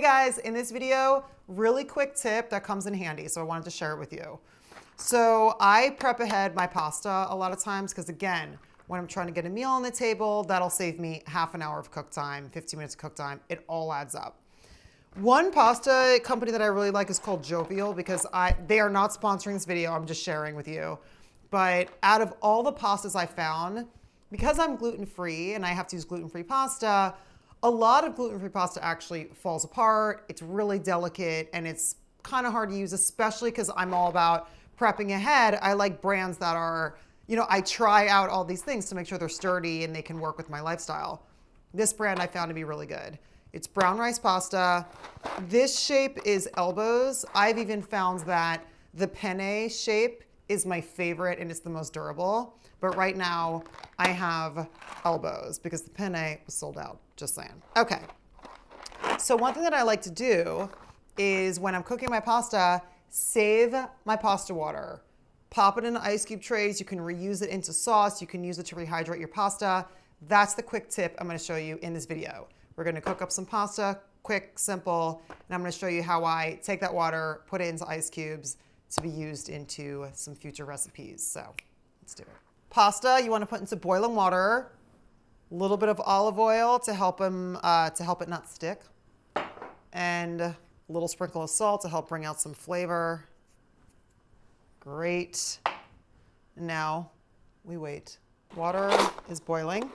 Hey guys, in this video, really quick tip that comes in handy, so I wanted to share it with you. So I prep ahead my pasta a lot of times because again, when I'm trying to get a meal on the table, that'll save me half an hour of cook time, 15 minutes of cook time. It all adds up. One pasta company that I really like is called Vogel because they are not sponsoring this video, I'm just sharing with you. But out of all the pastas I found, because I'm gluten-free and I have to use gluten-free pasta, a lot of gluten-free pasta actually falls apart. It's really delicate and it's kind of hard to use, especially because I'm all about prepping ahead. I like brands that are, I try out all these things to make sure they're sturdy and they can work with my lifestyle. This brand I found to be really good. It's brown rice pasta. This shape is elbows. I've even found that the penne shape is my favorite and it's the most durable. But right now I have elbows because the penne was sold out, just saying. Okay, so one thing that I like to do is when I'm cooking my pasta, save my pasta water. Pop it in ice cube trays. You can reuse it into sauce. You can use it to rehydrate your pasta. That's the quick tip I'm gonna show you in this video. We're gonna cook up some pasta, quick, simple, and I'm gonna show you how I take that water, put it into ice cubes to be used into some future recipes. So let's do it. Pasta, you wanna put into boiling water, a little bit of olive oil to help it not stick, and a little sprinkle of salt to help bring out some flavor. Great. Now we wait. Water is boiling.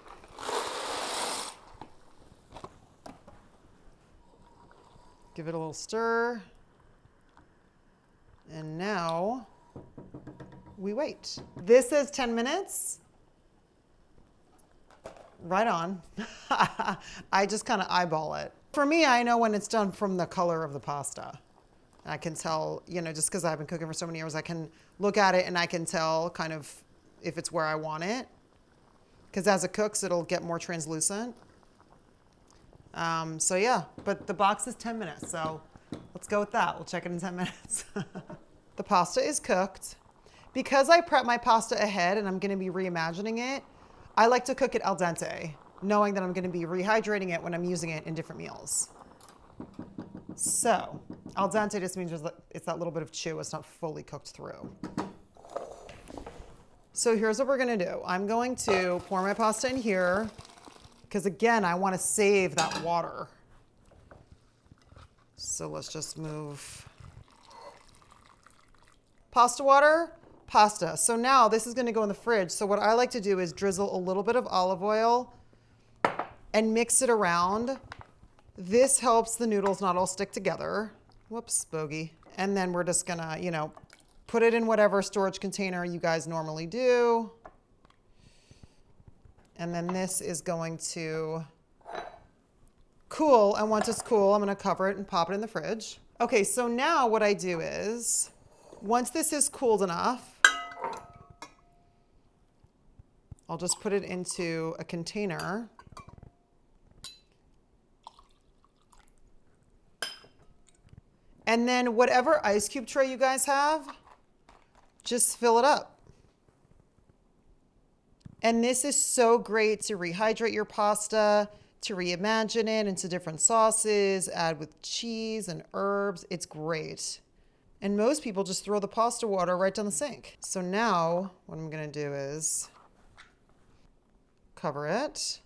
Give it a little stir. And now we wait. This is 10 minutes. Right on. I just kind of eyeball it. For me, I know when it's done from the color of the pasta. I can tell, just because I've been cooking for so many years, I can look at it and I can tell kind of if it's where I want it. Because as it cooks, it'll get more translucent. So yeah, but the box is 10 minutes, so let's go with that. We'll check it in 10 minutes. The pasta is cooked. Because I prep my pasta ahead and I'm gonna be reimagining it, I like to cook it al dente, knowing that I'm gonna be rehydrating it when I'm using it in different meals. So, al dente just means it's that little bit of chew, it's not fully cooked through. So here's what we're gonna do. I'm going to pour my pasta in here, because again, I wanna save that water. So let's just move. Pasta water, pasta. So now this is gonna go in the fridge. So what I like to do is drizzle a little bit of olive oil and mix it around. This helps the noodles not all stick together. Whoops, bogey. And then we're just gonna, put it in whatever storage container you guys normally do. And then this is going to cool. And once it's cool, I'm gonna cover it and pop it in the fridge. Okay, so now what I do is, once this is cooled enough, I'll just put it into a container. And then whatever ice cube tray you guys have, just fill it up. And this is so great to rehydrate your pasta, to reimagine it into different sauces, add with cheese and herbs. It's great. And most people just throw the pasta water right down the sink. So now what I'm gonna do is cover it.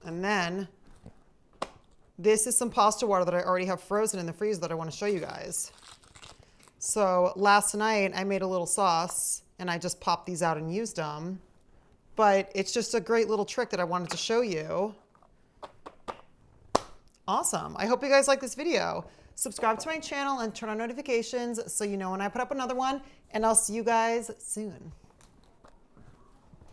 And then this is some pasta water that I already have frozen in the freezer that I want to show you guys. So last night I made a little sauce and I just popped these out and used them. But it's just a great little trick that I wanted to show you. Awesome. I hope you guys like this video. Subscribe to my channel and turn on notifications so you know when I put up another one. And I'll see you guys soon.